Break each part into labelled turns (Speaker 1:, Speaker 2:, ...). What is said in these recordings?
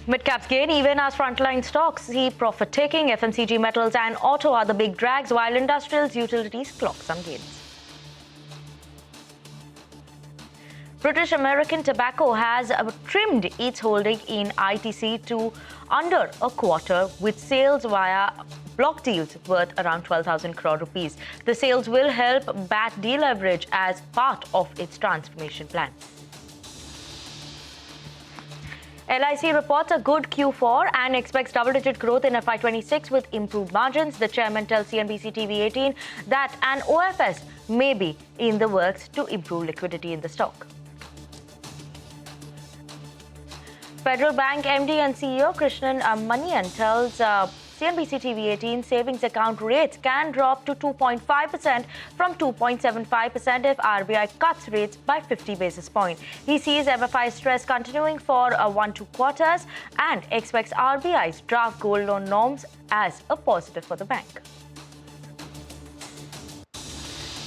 Speaker 1: Mid-caps gain even as frontline stocks see profit-taking. FMCG metals and auto are the big drags, while industrials, utilities clock some gains. British American Tobacco has trimmed its holding in ITC to under a quarter, with sales via block deals worth around 12,000 crore rupees. The sales will help BAT deleverage as part of its transformation plan. LIC reports a good Q4 and expects double-digit growth in FY26 with improved margins. The chairman tells CNBC-TV18 that an OFS may be in the works to improve liquidity in the stock. Federal Bank MD and CEO Krishnan Manian tells CNBC-TV18 savings account rates can drop to 2.5% from 2.75% if RBI cuts rates by 50 basis points. He sees MFI stress continuing for 1-2 quarters and expects RBI's draft gold loan norms as a positive for the bank.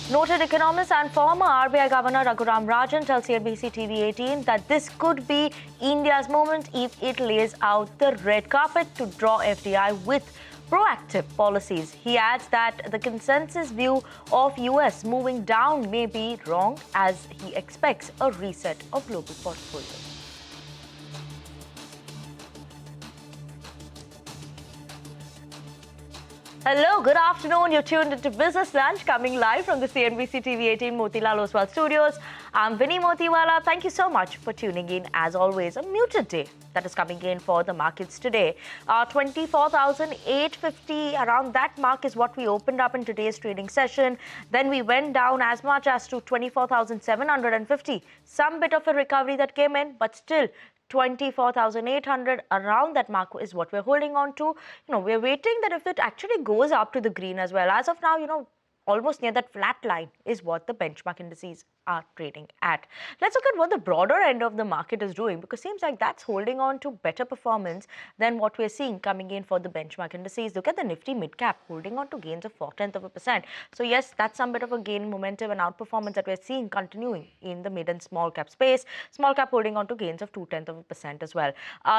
Speaker 1: Noted economist and former RBI Governor Raghuram Rajan tells CNBC-TV18 that this could be India's moment if it lays out the red carpet to draw FDI with proactive policies. He adds that the consensus view of US moving down may be wrong, as he expects a reset of global portfolios. Hello, good afternoon. You're tuned into Business Lunch, coming live from the CNBC-TV18 Motilal Oswal studios. I'm Vinny Motiwala. Thank you so much for tuning in. As always, a muted day that is coming in for the markets today. 24,850, around that mark is what we opened up in today's trading session. Then we went down as much as to 24,750. Some bit of a recovery that came in, but still 24,800, around that mark is what we're holding on to. We're waiting that if it actually goes up to the green as well. As of now, almost near that flat line is what the benchmark indices are trading at. Let's look at what the broader end of the market is doing, because it seems like that's holding on to better performance than what we're seeing coming in for the benchmark indices. Look at the Nifty mid-cap holding on to gains of 0.4%. So yes, that's some bit of a gain momentum and outperformance that we're seeing continuing in the mid and small cap space. Small cap holding on to gains of 0.2% as well.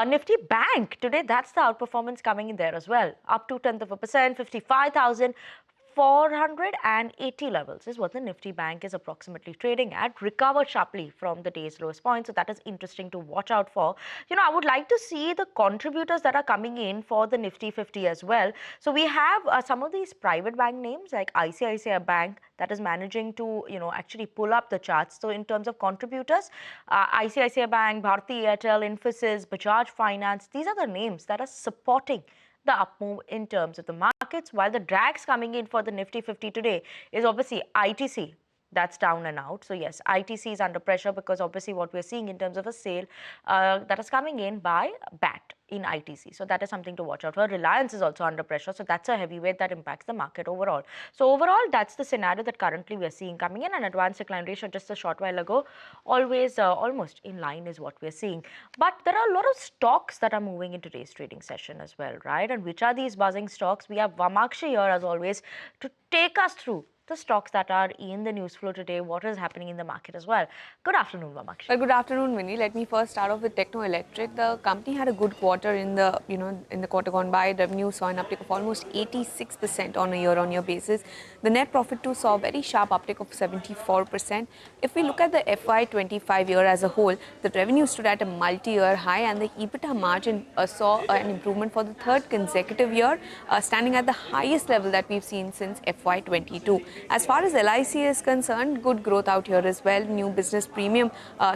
Speaker 1: Nifty Bank today, that's the outperformance coming in there as well. Up 0.2%, 55,480 levels is what the Nifty Bank is approximately trading at, recovered sharply from the day's lowest point. So that is interesting to watch out for. I would like to see the contributors that are coming in for the Nifty 50 as well. So we have some of these private bank names like ICICI Bank that is managing to, actually pull up the charts. So in terms of contributors, ICICI Bank, Bharti Airtel, Infosys, Bajaj Finance, these are the names that are supporting the up move in terms of the markets, while the drags coming in for the Nifty 50 today is obviously ITC. That's down and out. So yes, ITC is under pressure because obviously what we're seeing in terms of a sale that is coming in by BAT in ITC. So that is something to watch out for. Reliance is also under pressure. So that's a heavyweight that impacts the market overall. So overall, that's the scenario that currently we're seeing coming in. An advanced decline ratio just a short while ago, always almost in line is what we're seeing. But there are a lot of stocks that are moving in today's trading session as well, right? And which are these buzzing stocks? We have Vamakshi here as always to take us through the stocks that are in the news flow today, what is happening in the market as well. Good afternoon, Vamakshi.
Speaker 2: Well, good afternoon, Vinny. Let me first start off with Techno Electric. The company had a good quarter in the quarter gone by. Revenue saw an uptick of almost 86% on a year-on-year basis. The net profit too saw a very sharp uptick of 74%. If we look at the FY25 year as a whole, the revenue stood at a multi-year high, and the EBITDA margin saw an improvement for the third consecutive year, standing at the highest level that we've seen since FY22. As far as LIC is concerned, good growth out here as well. New business premium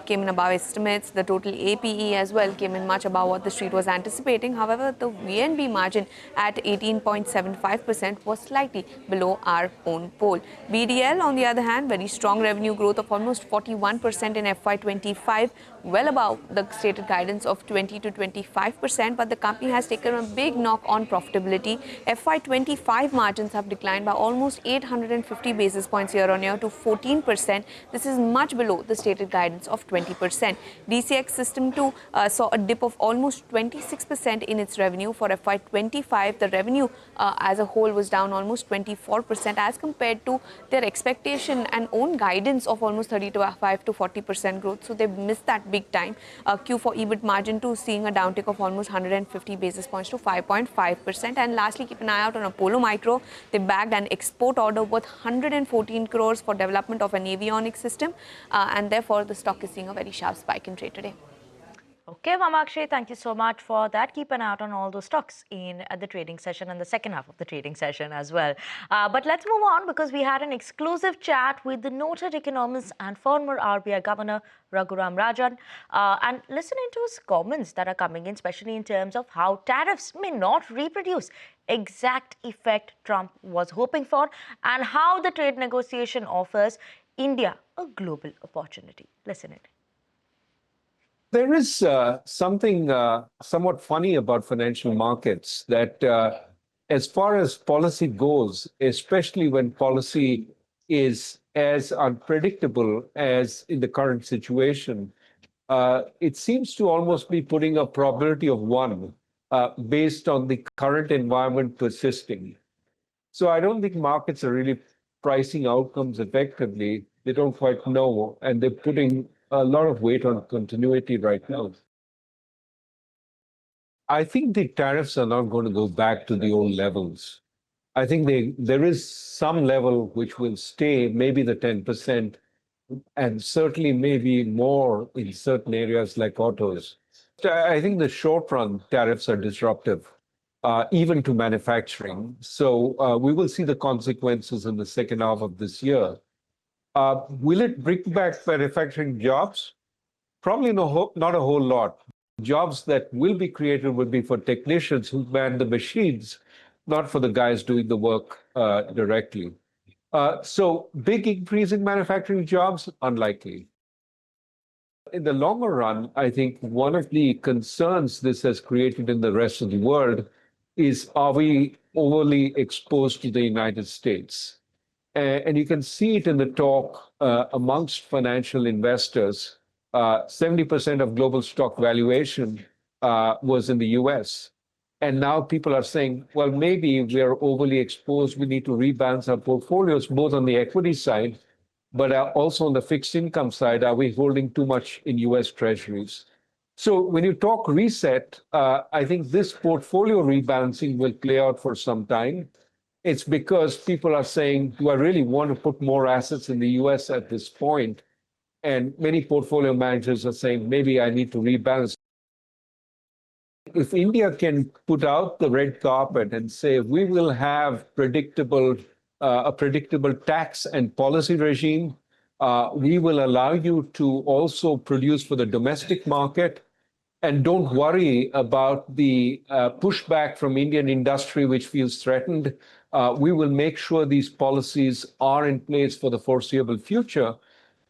Speaker 2: came in above estimates. The total APE as well came in much above what the street was anticipating. However, the VNB margin at 18.75% was slightly below our own poll. BDL, on the other hand, very strong revenue growth of almost 41% in FY25, well above the stated guidance of 20 to 25%, but the company has taken a big knock on profitability. FY25 margins have declined by almost 850 150 basis points year-on-year to 14%. This is much below the stated guidance of 20%. DCX System 2 saw a dip of almost 26% in its revenue for FY25. The revenue as a whole was down almost 24% as compared to their expectation and own guidance of almost 35 to 40% growth. So they missed that big time. Q4 EBIT margin too seeing a downtick of almost 150 basis points to 5.5%. And lastly, keep an eye out on Apollo Micro. They bagged an export order worth 114 crores for development of an avionics system, and therefore the stock is seeing a very sharp spike in trade today.
Speaker 1: Okay, Mamakshi, thank you so much for that. Keep an eye out on all those stocks at the trading session and the second half of the trading session as well. But let's move on because we had an exclusive chat with the noted economist and former RBI Governor Raghuram Rajan, and listening to his comments that are coming in, especially in terms of how tariffs may not reproduce exact effect Trump was hoping for, and how the trade negotiation offers India a global opportunity. Listen in.
Speaker 3: There is something somewhat funny about financial markets that as far as policy goes, especially when policy is as unpredictable as in the current situation, it seems to almost be putting a probability of 1 based on the current environment persisting. So I don't think markets are really pricing outcomes effectively. They don't quite know, and they're putting a lot of weight on continuity right now. I think the tariffs are not going to go back to the old levels. I think there is some level which will stay, maybe the 10%, and certainly maybe more in certain areas like autos. I think the short run tariffs are disruptive, even to manufacturing. So we will see the consequences in the second half of this year. Will it bring back manufacturing jobs? Probably not a whole lot. Jobs that will be created will be for technicians who man the machines, not for the guys doing the work directly. So big increase in manufacturing jobs, unlikely. In the longer run, I think one of the concerns this has created in the rest of the world is, are we overly exposed to the United States? And you can see it in the talk amongst financial investors. 70% of global stock valuation was in the US. And now people are saying, well, maybe we are overly exposed. We need to rebalance our portfolios, both on the equity side, but also on the fixed income side. Are we holding too much in US Treasuries? So when you talk reset, I think this portfolio rebalancing will play out for some time. It's because people are saying, do I really want to put more assets in the US at this point? And many portfolio managers are saying, maybe I need to rebalance. If India can put out the red carpet and say, we will have a predictable tax and policy regime, we will allow you to also produce for the domestic market, and don't worry about the pushback from Indian industry, which feels threatened. We will make sure these policies are in place for the foreseeable future.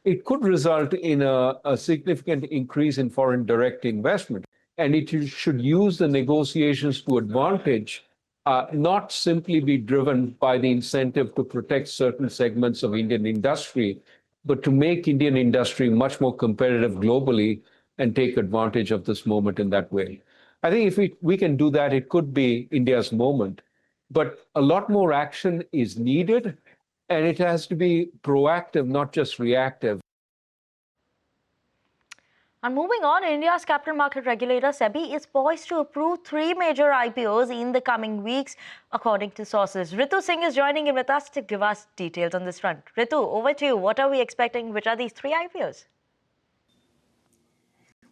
Speaker 3: It could result in a significant increase in foreign direct investment. And it should use the negotiations to advantage, not simply be driven by the incentive to protect certain segments of Indian industry, but to make Indian industry much more competitive globally and take advantage of this moment in that way. I think if we can do that, it could be India's moment. But a lot more action is needed, and it has to be proactive, not just reactive.
Speaker 1: And moving on, India's capital market regulator, Sebi, is poised to approve 3 major IPOs in the coming weeks, according to sources. Ritu Singh is joining in with us to give us details on this front. Ritu, over to you. What are we expecting? Which are these 3 IPOs?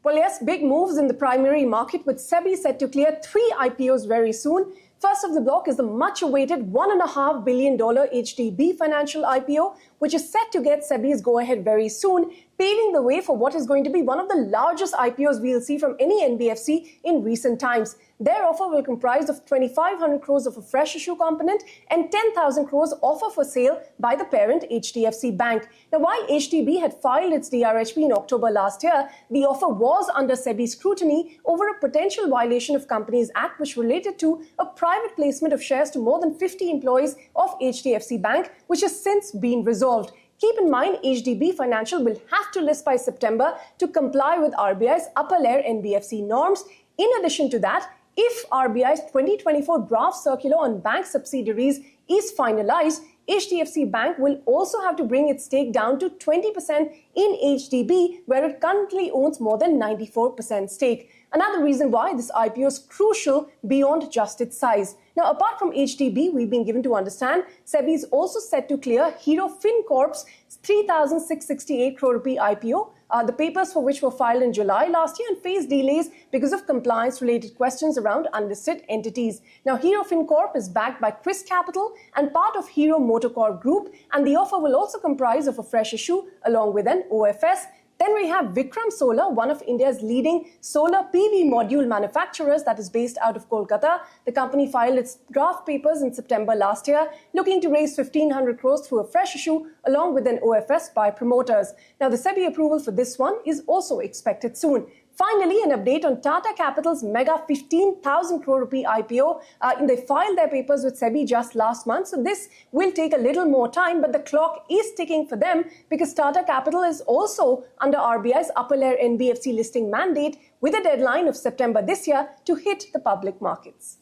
Speaker 4: Well, yes, big moves in the primary market, with Sebi set to clear 3 IPOs very soon. First of the block is the much-awaited $1.5 billion HDB financial IPO, which is set to get Sebi's go-ahead very soon. paving the way for what is going to be one of the largest IPOs we'll see from any NBFC in recent times. Their offer will comprise of 2,500 crores of a fresh issue component and 10,000 crores offer for sale by the parent HDFC Bank. Now, while HDB had filed its DRHP in October last year, the offer was under Sebi scrutiny over a potential violation of Companies Act, which related to a private placement of shares to more than 50 employees of HDFC Bank, which has since been resolved. Keep in mind, HDB Financial will have to list by September to comply with RBI's upper layer NBFC norms. In addition to that, if RBI's 2024 draft circular on bank subsidiaries is finalized, HDFC Bank will also have to bring its stake down to 20% in HDB, where it currently owns more than 94% stake. Another reason why this IPO is crucial beyond just its size. Now, apart from HDB, we've been given to understand Sebi is also set to clear Hero FinCorp's 3,668 crore rupee IPO, the papers for which were filed in July last year and faced delays because of compliance-related questions around unlisted entities. Now, Hero FinCorp is backed by Chris Capital and part of Hero Motorcorp Group, and the offer will also comprise of a fresh issue along with an OFS. Then we have Vikram Solar, one of India's leading solar PV module manufacturers that is based out of Kolkata. The company filed its draft papers in September last year, looking to raise 1,500 crores through a fresh issue along with an OFS by promoters. Now, the Sebi approval for this one is also expected soon. Finally, an update on Tata Capital's mega 15,000 crore rupee IPO. They filed their papers with Sebi just last month, so this will take a little more time, but the clock is ticking for them because Tata Capital is also under RBI's upper layer NBFC listing mandate with a deadline of September this year to hit the public markets.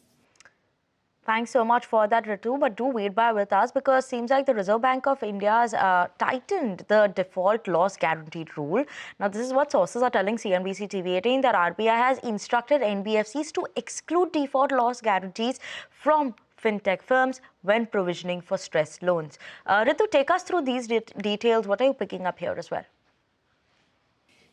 Speaker 1: Thanks so much for that, Ritu, but do wait by with us because it seems like the Reserve Bank of India has tightened the default loss guaranteed rule. Now, this is what sources are telling CNBC-TV18 that RBI has instructed NBFCs to exclude default loss guarantees from fintech firms when provisioning for stressed loans. Ritu, take us through these details. What are you picking up here as well?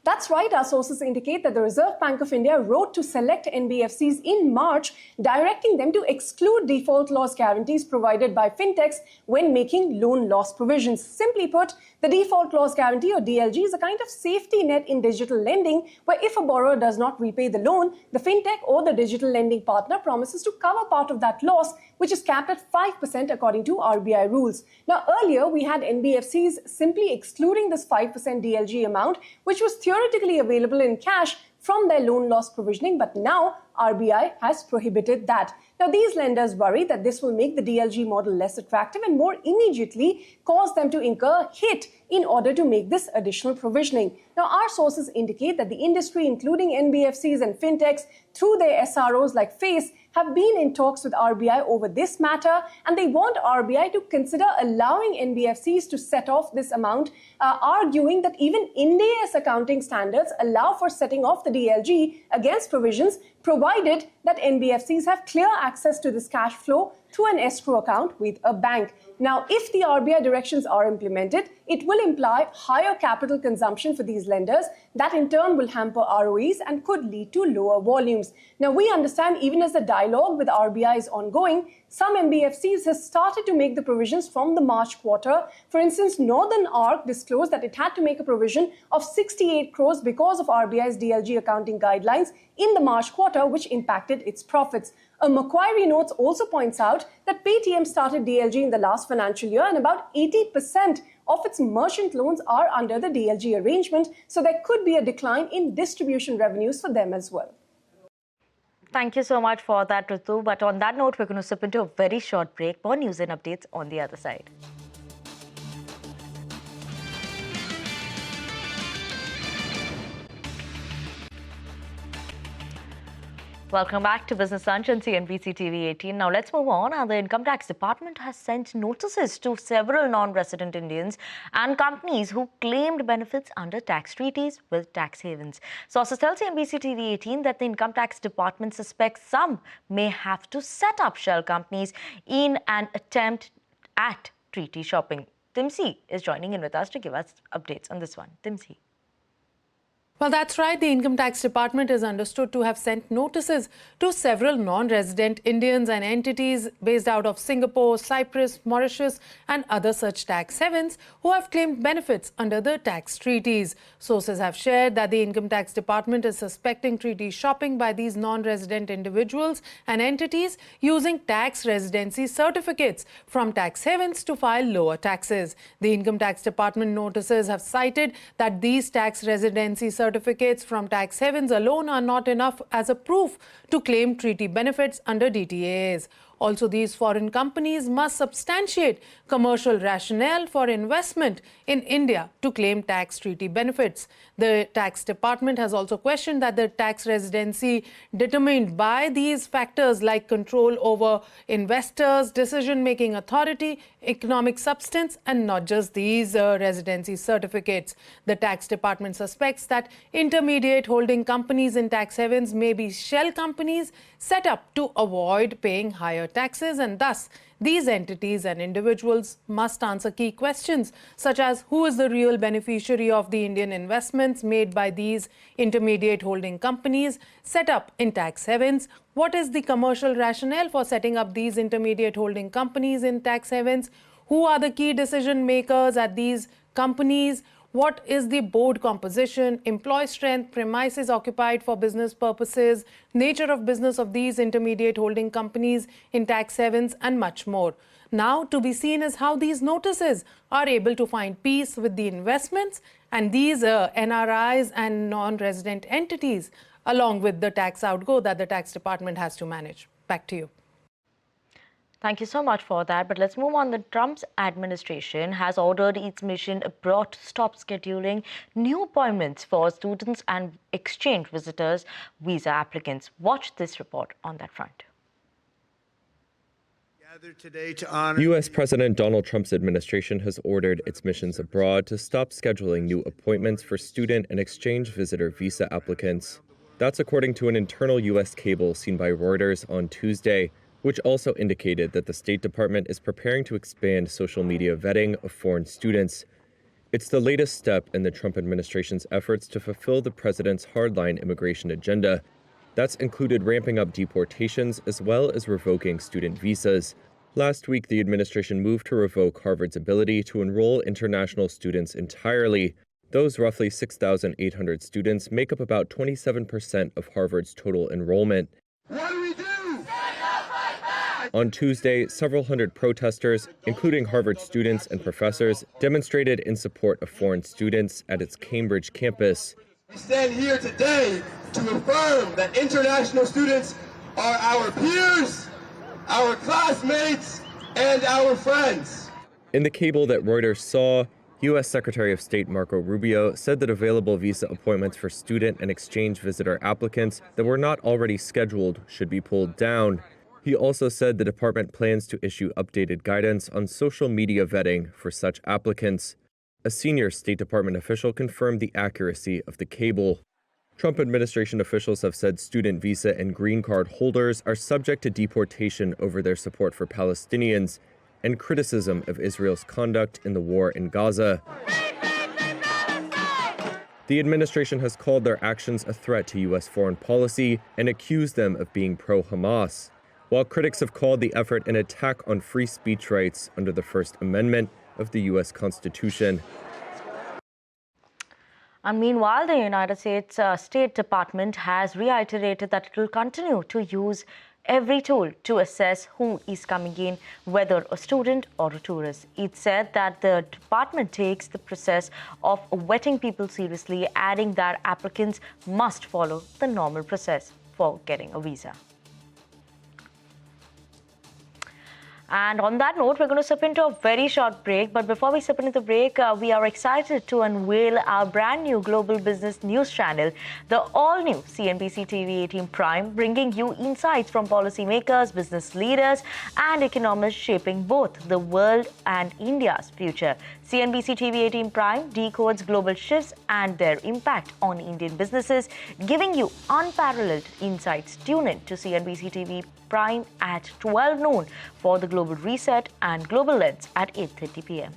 Speaker 4: That's right. Our sources indicate that the Reserve Bank of India wrote to select NBFCs in March, directing them to exclude default loss guarantees provided by fintechs when making loan loss provisions. Simply put, the default loss guarantee or DLG is a kind of safety net in digital lending where if a borrower does not repay the loan, the fintech or the digital lending partner promises to cover part of that loss, which is capped at 5% according to RBI rules. Now, earlier we had NBFCs simply excluding this 5% DLG amount, which was theoretically available in cash from their loan loss provisioning, but now RBI has prohibited that. Now, these lenders worry that this will make the DLG model less attractive and more immediately cause them to incur hit in order to make this additional provisioning. Now, our sources indicate that the industry, including NBFCs and fintechs, through their SROs like FACE, have been in talks with RBI over this matter, and they want RBI to consider allowing NBFCs to set off this amount, arguing that even India's accounting standards allow for setting off the DLG against provisions, provided that NBFCs have clear access to this cash flow through an escrow account with a bank. Now, if the RBI directions are implemented, it will imply higher capital consumption for these lenders that in turn will hamper ROEs and could lead to lower volumes. Now, we understand even as the dialogue with RBI is ongoing, some NBFCs have started to make the provisions from the March quarter. For instance, Northern Arc disclosed that it had to make a provision of 68 crores because of RBI's DLG accounting guidelines in the March quarter, which impacted its profits. A Macquarie notes also points out that Paytm started DLG in the last financial year and about 80% of its merchant loans are under the DLG arrangement, so there could be a decline in distribution revenues for them as well.
Speaker 1: Thank you so much for that, Ritu. But on that note, we're going to slip into a very short break. More news and updates on the other side. Welcome back to Business Lunch on CNBC-TV18. Now let's move on. The Income Tax Department has sent notices to several non-resident Indians and companies who claimed benefits under tax treaties with tax havens. Sources tell CNBC-TV18 that the Income Tax Department suspects some may have to set up shell companies in an attempt at treaty shopping. Timsi is joining in with us to give us updates on this one. Timsi.
Speaker 5: Well, that's right. The Income Tax Department is understood to have sent notices to several non-resident Indians and entities based out of Singapore, Cyprus, Mauritius and other such tax havens who have claimed benefits under the tax treaties. Sources have shared that the Income Tax Department is suspecting treaty shopping by these non-resident individuals and entities using tax residency certificates from tax havens to file lower taxes. The Income Tax Department notices have cited that these tax residency certificates from tax havens alone are not enough as a proof to claim treaty benefits under DTAs. Also, these foreign companies must substantiate commercial rationale for investment in India to claim tax treaty benefits. The tax department has also questioned that the tax residency determined by these factors like control over investors, decision-making authority, economic substance, and not just these residency certificates. The tax department suspects that intermediate holding companies in tax havens may be shell companies set up to avoid paying higher taxes, and thus these entities and individuals must answer key questions such as who is the real beneficiary of the Indian investments made by these intermediate holding companies set up in tax havens, what is the commercial rationale for setting up these intermediate holding companies in tax havens, who are the key decision makers at these companies, what is the board composition, employee strength, premises occupied for business purposes, nature of business of these intermediate holding companies in tax havens, and much more. Now, to be seen is how these notices are able to find peace with the investments and these NRIs and non-resident entities, along with the tax outgo that the tax department has to manage. Back to you.
Speaker 1: Thank you so much for that. But let's move on. The Trump's administration has ordered its mission abroad to stop scheduling new appointments for students and exchange visitors, visa applicants. Watch this report on that front.
Speaker 6: U.S. President Donald Trump's administration has ordered its missions abroad to stop scheduling new appointments for student and exchange visitor visa applicants. That's according to an internal U.S. cable seen by Reuters on Tuesday, which also indicated that the State Department is preparing to expand social media vetting of foreign students. It's the latest step in the Trump administration's efforts to fulfill the president's hardline immigration agenda. That's included ramping up deportations as well as revoking student visas. Last week, the administration moved to revoke Harvard's ability to enroll international students entirely. Those roughly 6,800 students make up about 27% of Harvard's total enrollment.
Speaker 7: What do we do?
Speaker 6: On Tuesday, several hundred protesters, including Harvard students and professors, demonstrated in support of foreign students at its Cambridge campus.
Speaker 7: We stand here today to affirm that international students are our peers, our classmates, and our friends.
Speaker 6: In the cable that Reuters saw, U.S. Secretary of State Marco Rubio said that available visa appointments for student and exchange visitor applicants that were not already scheduled should be pulled down. He also said the department plans to issue updated guidance on social media vetting for such applicants. A senior State Department official confirmed the accuracy of the cable. Trump administration officials have said student visa and green card holders are subject to deportation over their support for Palestinians and criticism of Israel's conduct in the war in Gaza. The administration has called their actions a threat to U.S. foreign policy and accused them of being pro-Hamas, while critics have called the effort an attack on free speech rights under the First Amendment of the U.S. Constitution.
Speaker 1: And meanwhile, the United States State Department has reiterated that it will continue to use every tool to assess who is coming in, whether a student or a tourist. It said that the department takes the process of vetting people seriously, adding that applicants must follow the normal process for getting a visa. And on that note, we're going to step into a very short break. But before we step into the break, we are excited to unveil our brand new global business news channel, the all-new CNBC-TV18 Prime, bringing you insights from policymakers, business leaders, and economists shaping both the world and India's future. CNBC-TV18 Prime decodes global shifts and their impact on Indian businesses, giving you unparalleled insights. Tune in to CNBC-TV Prime at 12 noon for the Global Reset and Global Lens at 8:30 p.m.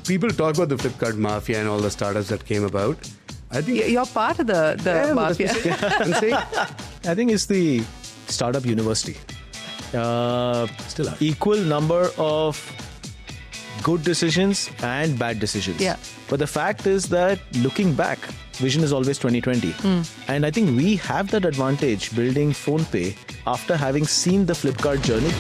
Speaker 8: People talk about the Flipkart mafia and all the startups that came about. I think
Speaker 9: You're part of the mafia.
Speaker 10: I think it's the startup university.
Speaker 8: Still are.
Speaker 10: Equal number of good decisions and bad decisions.
Speaker 9: Yeah.
Speaker 10: But the fact is that looking back, vision is always 2020. And I think we have that advantage building PhonePe after having seen the Flipkart journey.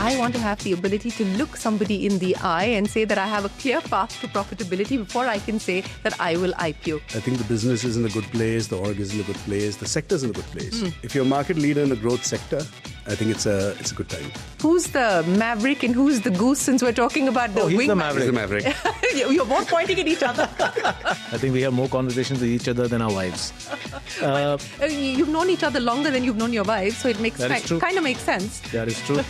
Speaker 9: I want to have the ability to look somebody in the eye and say that I have a clear path to profitability before I can say that I will IPO.
Speaker 8: I think the business is in a good place, the org is in a good place, the sector is in a good place. If you're a market leader in a growth sector, I think it's a good time.
Speaker 9: Who's the maverick and who's the goose, since we're talking about the
Speaker 10: He's
Speaker 9: wing?
Speaker 10: the maverick.
Speaker 8: He's the maverick.
Speaker 9: You're both pointing at each other.
Speaker 10: I think we have more conversations with each other than our wives.
Speaker 9: You've known each other longer than you've known your wives, so it makes
Speaker 10: That is true.
Speaker 9: kind of makes sense.
Speaker 10: That is true.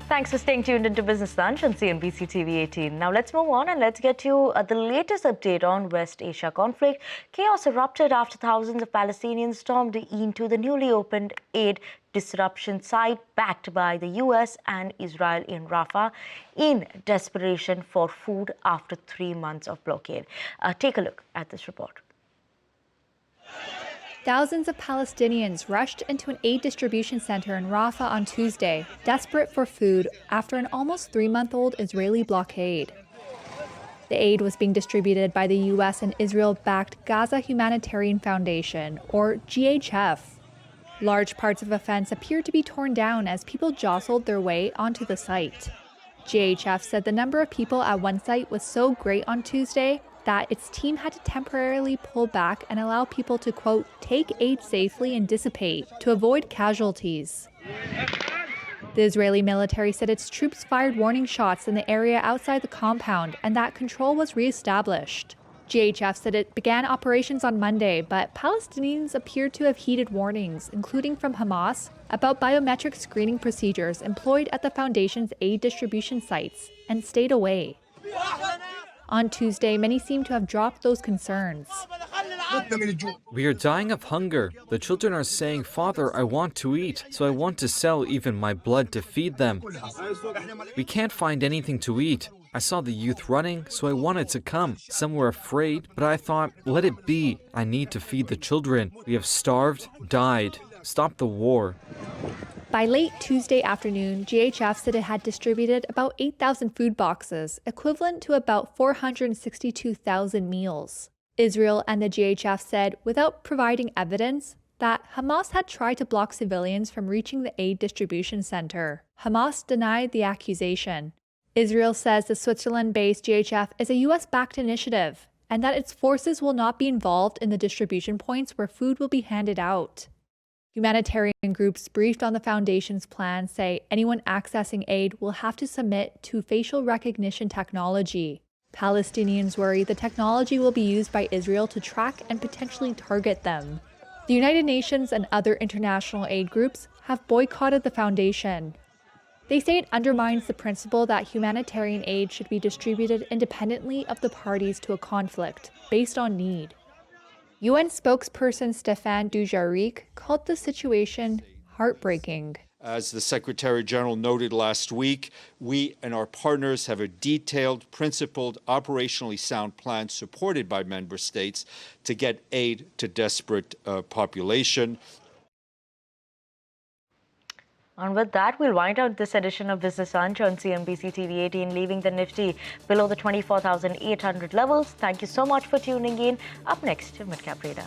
Speaker 1: Thanks for staying tuned into Business Lunch on CNBC TV18. Now let's move on and let's get to the latest update on West Asia conflict. Chaos erupted after thousands of Palestinians stormed into the newly opened aid disruption site backed by the US and Israel in Rafah in desperation for food after 3 months of blockade. Take a look at this report.
Speaker 11: Thousands of Palestinians rushed into an aid distribution center in Rafah on Tuesday, desperate for food after an almost 3-month-old Israeli blockade. The aid was being distributed by the US and Israel-backed Gaza Humanitarian Foundation, or GHF. Large parts of a fence appeared to be torn down as people jostled their way onto the site. GHF said the number of people at one site was so great on Tuesday that its team had to temporarily pull back and allow people to, quote, take aid safely and dissipate to avoid casualties. The Israeli military said its troops fired warning shots in the area outside the compound and that control was reestablished. GHF said it began operations on Monday, but Palestinians appeared to have heeded warnings, including from Hamas, about biometric screening procedures employed at the foundation's aid distribution sites, and stayed away. On Tuesday, many seem to have dropped those concerns.
Speaker 12: We are dying of hunger. The children are saying, Father, I want to eat, so I want to sell even my blood to feed them. We can't find anything to eat. I saw the youth running, so I wanted to come. Some were afraid, but I thought, let it be. I need to feed the children. We have starved, died. Stop the war.
Speaker 11: By late Tuesday afternoon, GHF said it had distributed about 8,000 food boxes, equivalent to about 462,000 meals. Israel and the GHF said, without providing evidence, that Hamas had tried to block civilians from reaching the aid distribution center. Hamas denied the accusation. Israel says the Switzerland-based GHF is a US-backed initiative, and that its forces will not be involved in the distribution points where food will be handed out. Humanitarian groups briefed on the foundation's plan say anyone accessing aid will have to submit to facial recognition technology. Palestinians worry the technology will be used by Israel to track and potentially target them. The United Nations and other international aid groups have boycotted the foundation. They say it undermines the principle that humanitarian aid should be distributed independently of the parties to a conflict, based on need. UN spokesperson Stéphane Dujarric called the situation heartbreaking.
Speaker 13: As the Secretary General noted last week, we and our partners have a detailed, principled, operationally sound plan supported by member states to get aid to desperate population.
Speaker 1: And with that, we'll wind out this edition of Business Lunch on CNBC TV18, leaving the Nifty below the 24,800 levels. Thank you so much for tuning in. Up next, your Midcap Radar.